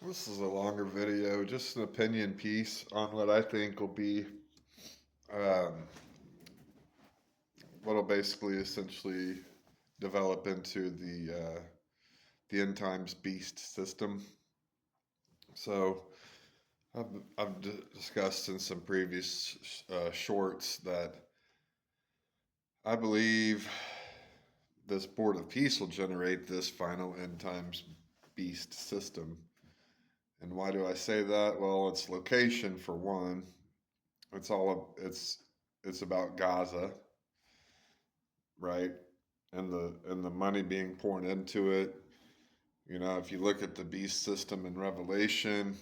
This is a longer video, just an opinion piece on what I think will be, um, what'll basically essentially develop into the end times beast system. So I've, I've discussed in some previous shorts that I believe this board of peace will generate this final end times beast system. And why do I say that? Well, its location for one. It's about Gaza, right? And the money being poured into it. You know, if you look at the beast system in Revelation,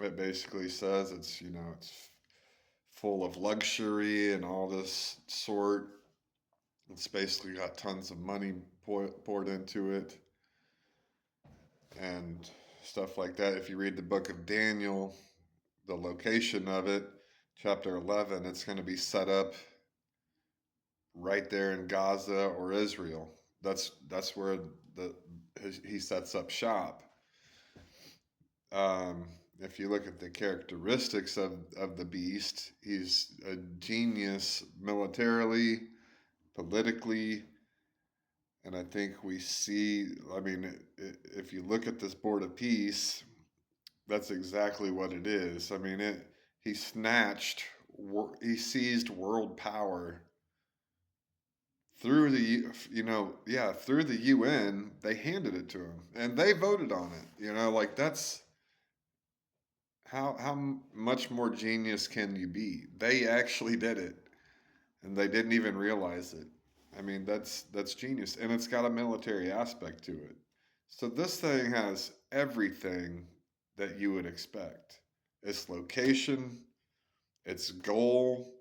it basically says it's full of luxury and all this sort. It's basically got tons of money poured into it and stuff like that. If you read the book of Daniel, the location of it, chapter 11, it's going to be set up right there in Gaza or Israel. That's where he sets up shop. Um, if you look at the characteristics of the beast, he's a genius militarily, politically, and I think we see. I mean, if you look at this board of peace, that's exactly what it is. I mean, he snatched, he seized world power through through the UN. They handed it to him and they voted on it. Like that's how much more genius can you be? They actually did it and they didn't even realize it. I mean, that's genius, and it's got a military aspect to it. So this thing has everything that you would expect. Its location, its goal,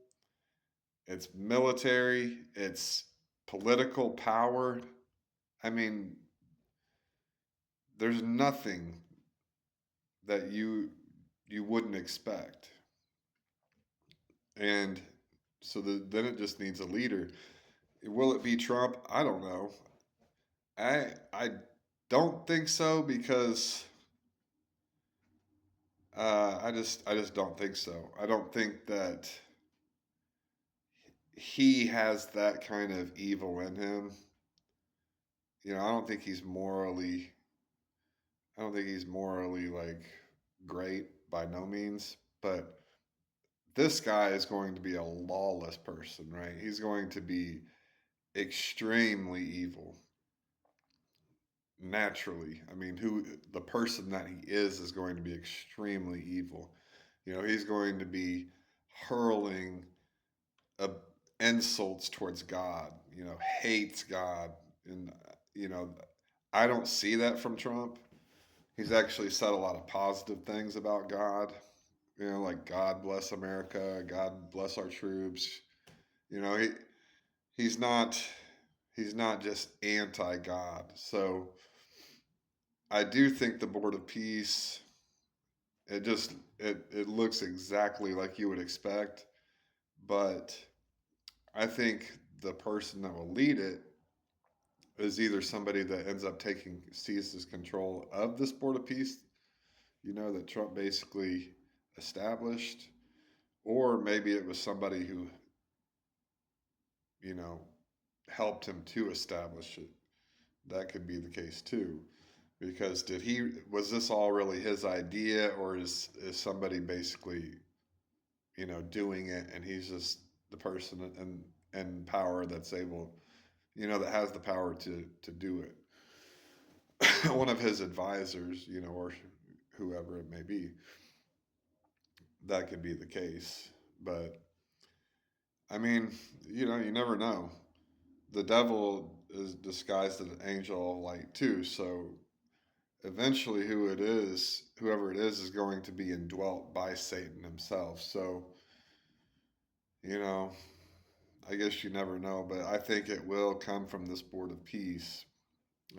its military, its political power. I mean, there's nothing that you wouldn't expect. And so then it just needs a leader. Will it be Trump? I don't know. I don't think so because I just don't think so. I don't think that he has that kind of evil in him. I don't think he's morally. I don't think he's morally like great by no means, but this guy is going to be a lawless person, right? He's going to be extremely evil naturally. I mean, who the person that he is going to be extremely evil. He's going to be hurling uh, insults towards God, hates God. And, you know, I don't see that from Trump. He's actually said a lot of positive things about God, like God bless America, God bless our troops. You know, he he's not he's not just anti-God. So I do think the Board of Peace, it looks exactly like you would expect, but I think the person that will lead it is either somebody that ends up seizes control of this Board of Peace, that Trump basically established, or maybe it was somebody who, you know, helped him to establish it. That could be the case too. Because was this all really his idea, or is somebody basically, doing it, and he's just the person in power that's able, that has the power to do it. One of his advisors, or whoever it may be, that could be the case. But I mean, you never know. The devil is disguised as an angel of light too. So eventually, whoever it is going to be indwelt by Satan himself. So, you know, I guess you never know, but I think it will come from this board of peace.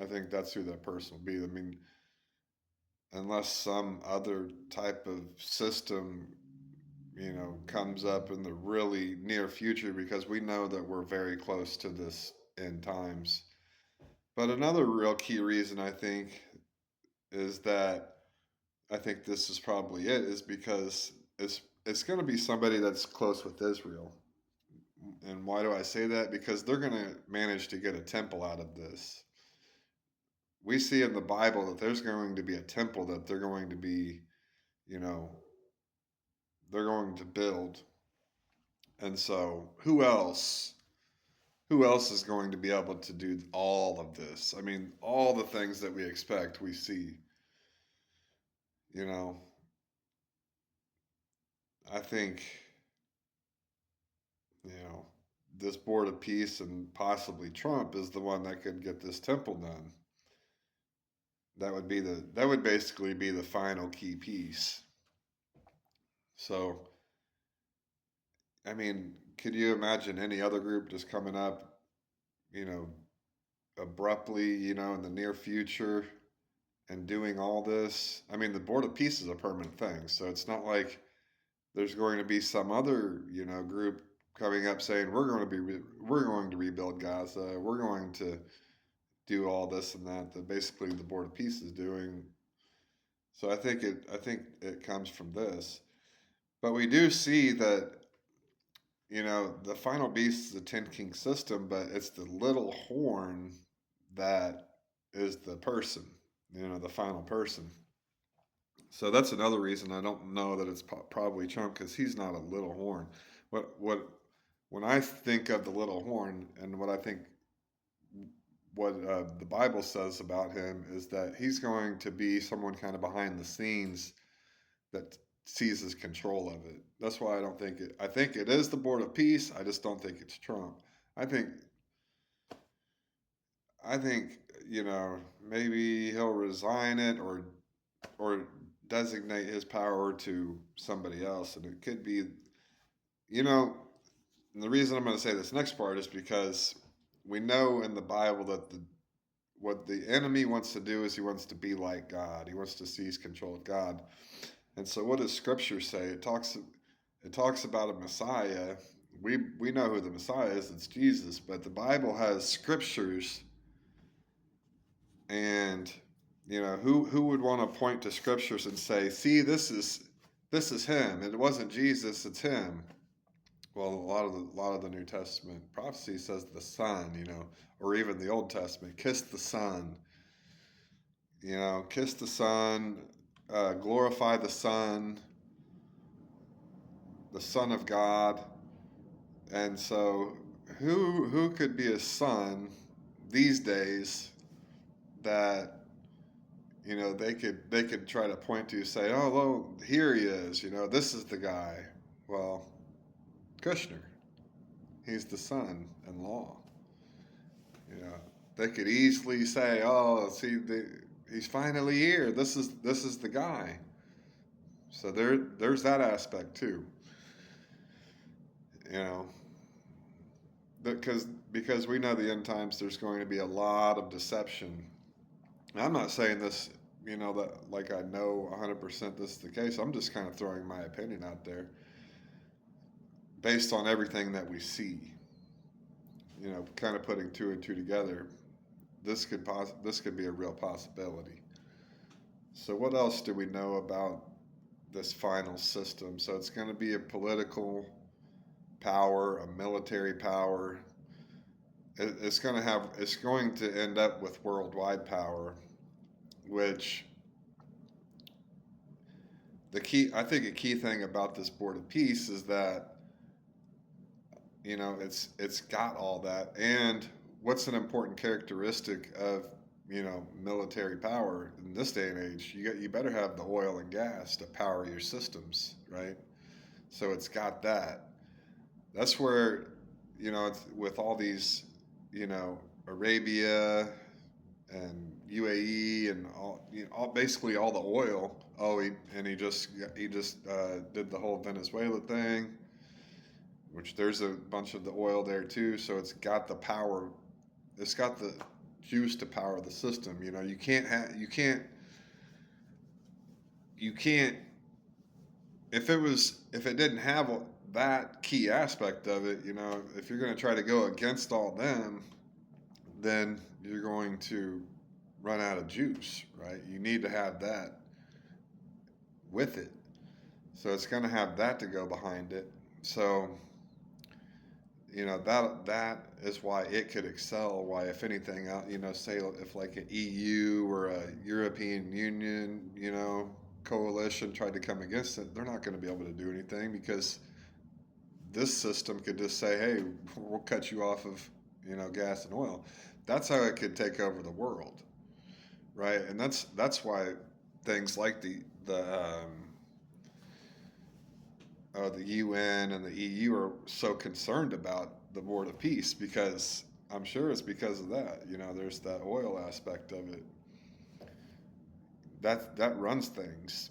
I think that's who that person will be. I mean, unless some other type of system, comes up in the really near future, because we know that we're very close to this end times. But another real key reason I think is that I think this is probably it, is because it's going to be somebody that's close with Israel. And why do I say that? Because they're going to manage to get a temple out of this. We see in the Bible that there's going to be a temple that they're going to be, you know, they're going to build. And so, who else? Who else is going to be able to do all of this? I mean, all the things that we expect, we see. You know, I think, you know, this board of peace and possibly Trump is the one that could get this temple done. That would basically be the final key piece. So, I mean, could you imagine any other group just coming up, you know, abruptly, you know, in the near future and doing all this? I mean, the board of peace is a permanent thing, so it's not like there's going to be some other, you know, group coming up saying we're going to rebuild Gaza, we're going to do all this and that, that basically the board of peace is doing. So I think it comes from this. But we do see that, you know, the final beast is the 10 king system, but it's the little horn that is the person, you know, the final person. So that's another reason I don't know that it's probably Trump, because he's not a little horn. What when I think of the little horn, and what I think what the Bible says about him is that he's going to be someone kind of behind the scenes that seizes control of it. That's why I don't think it. I think it is the board of peace. I just don't think it's Trump. I think I think, you know, maybe he'll resign it, or designate his power to somebody else, and it could be, you know, and the reason I'm going to say this next part is because we know in the Bible that the what the enemy wants to do is he wants to be like God. He wants to seize control of God. And so what does scripture say? It talks about a Messiah. We know who the Messiah is, it's Jesus, but the Bible has scriptures, and you know, who would want to point to scriptures and say, "See, this is him. It wasn't Jesus, it's him." Well, a lot of the New Testament prophecy says the Son, you know, or even the Old Testament, kiss the Son, you know, kiss the Son, glorify the Son of God. And so, who could be a son these days that, you know, they could try to point to, say, "Oh, well, here he is, you know, this is the guy." Well, Kushner, he's the son-in-law. You know, they could easily say, "Oh, see, he's finally here. This is the guy." So there's that aspect too. You know, because we know the end times, there's going to be a lot of deception. And I'm not saying this, you know, that like I know 100% this is the case. I'm just kind of throwing my opinion out there based on everything that we see. You know, kind of putting two and two together. This could be a real possibility. So what else do we know about this final system? So it's going to be a political power, a military power. It's going to end up with worldwide power, which I think a key thing about this board of peace is that, you know, it's got all that. And what's an important characteristic of, you know, military power in this day and age? You better have the oil and gas to power your systems, right? So it's got that. That's where, you know, it's with all these, you know, Arabia and UAE and all, you know, basically all the oil. Oh, he just did the whole Venezuela thing, which there's a bunch of the oil there too. So it's got the power. It's got the juice to power the system. You know, you can't if it didn't have that key aspect of it. You know, if you're going to try to go against all them, then you're going to run out of juice, right? You need to have that. with it. So it's going to have that to go behind it. So, that is why it could excel. Why, if anything, say if like an EU or a European Union, coalition tried to come against it, they're not going to be able to do anything because this system could just say, "Hey, we'll cut you off of, gas and oil." That's how it could take over the world, right? And that's why things like the UN and the EU are so concerned about the Board of Peace, because I'm sure it's because of that. There's that oil aspect of it that runs things,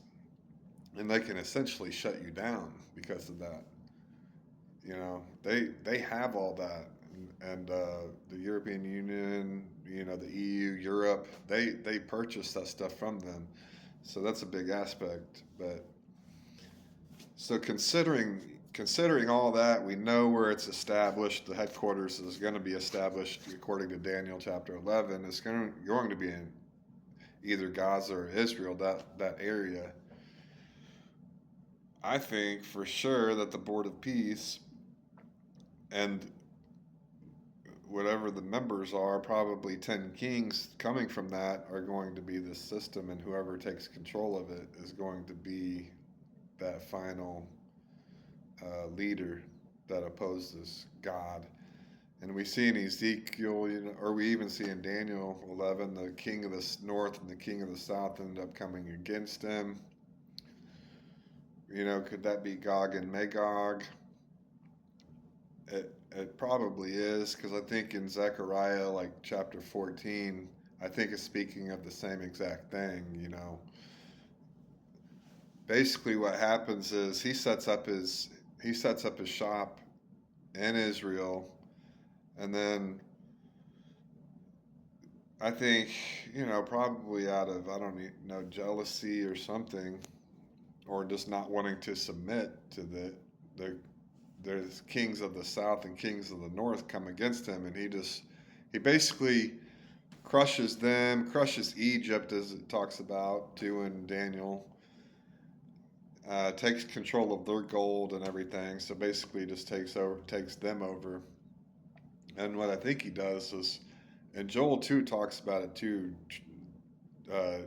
and they can essentially shut you down because of that. They have all that, and the European Union, the EU, Europe, they purchase that stuff from them, so that's a big aspect. But so considering all that, we know where it's established. The headquarters is going to be established according to Daniel chapter 11. It's going to be in either Gaza or Israel, that area. I think for sure that the Board of Peace and whatever the members are, probably 10 kings coming from that, are going to be this system, and whoever takes control of it is going to be that final leader that opposes God. And we see in Ezekiel, or we even see in Daniel 11, the king of the north and the king of the south end up coming against him. Could that be Gog and Magog? It probably is, because I think in Zechariah, like chapter 14, I think it's speaking of the same exact thing. Basically, what happens is he sets up his shop in Israel, and then I think probably out of, I don't know, jealousy or something, or just not wanting to submit to there's kings of the south and kings of the north come against him, and he basically crushes them, crushes Egypt, as it talks about too in Daniel. Takes control of their gold and everything. So basically, just takes them over. And what I think he does is, and Joel 2 talks about it too. Uh,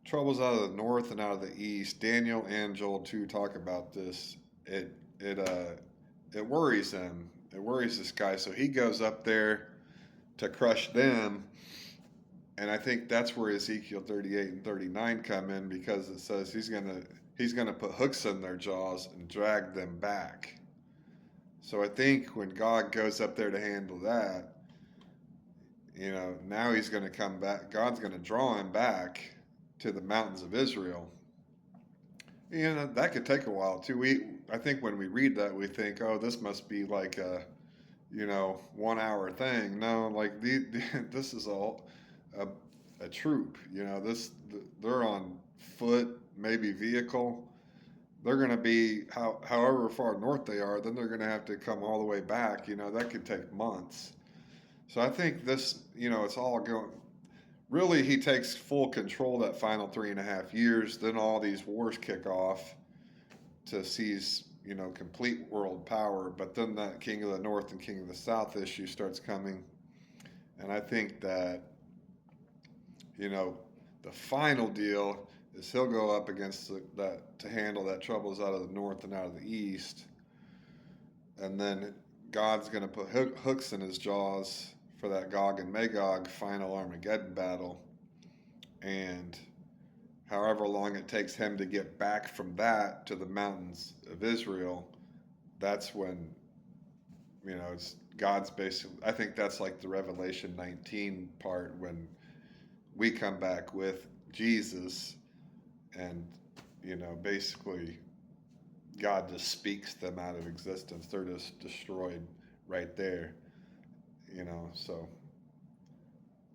Troubles out of the north and out of the east. Daniel and Joel 2 talk about this. It worries him. It worries this guy. So he goes up there to crush them. And I think that's where Ezekiel 38 and 39 come in, because it says he's gonna put hooks in their jaws and drag them back. So I think when God goes up there to handle that, now he's going to come back. God's going to draw him back to the mountains of Israel. That could take a while too. I think when we read that, we think, oh, this must be like a 1 hour thing. No, like this is a troop. They're on foot, maybe vehicle. They're going to be however far north they are. Then they're going to have to come all the way back. That could take months. So I think this, it's all going. Really, he takes full control that final 3.5 years. Then all these wars kick off to seize, complete world power. But then that king of the north and king of the south issue starts coming. And I think that, the final deal is he'll go up against that to handle that troubles out of the north and out of the east. And then God's going to put hooks in his jaws for that Gog and Magog final Armageddon battle. And however long it takes him to get back from that to the mountains of Israel, that's when, it's God's basically, I think that's like the Revelation 19 part, when we come back with Jesus, and, basically God just speaks them out of existence. They're just destroyed right there. So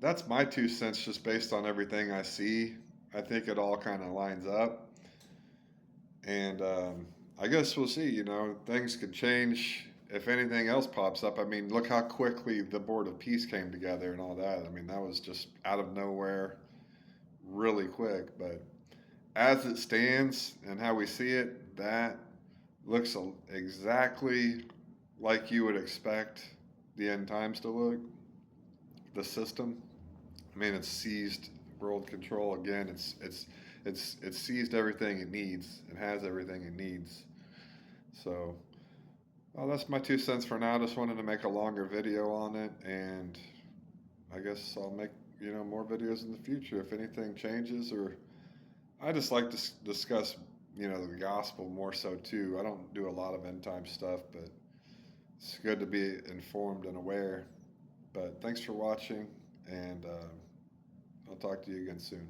that's my 2 cents, just based on everything I see. I think it all kind of lines up, and I guess we'll see. Things could change if anything else pops up. I mean, look how quickly the Board of Peace came together and all that. I mean, that was just out of nowhere, really quick. But as it stands and how we see it, that looks exactly like you would expect the end times to look. The system, I mean, it's seized world control again. It's seized everything it needs. It has everything it needs. So, well, that's my 2 cents for now. Just wanted to make a longer video on it, and I guess I'll make more videos in the future if anything changes. Or I just like to discuss the gospel more so too. I don't do a lot of end time stuff, but it's good to be informed and aware. But thanks for watching, and I'll talk to you again soon.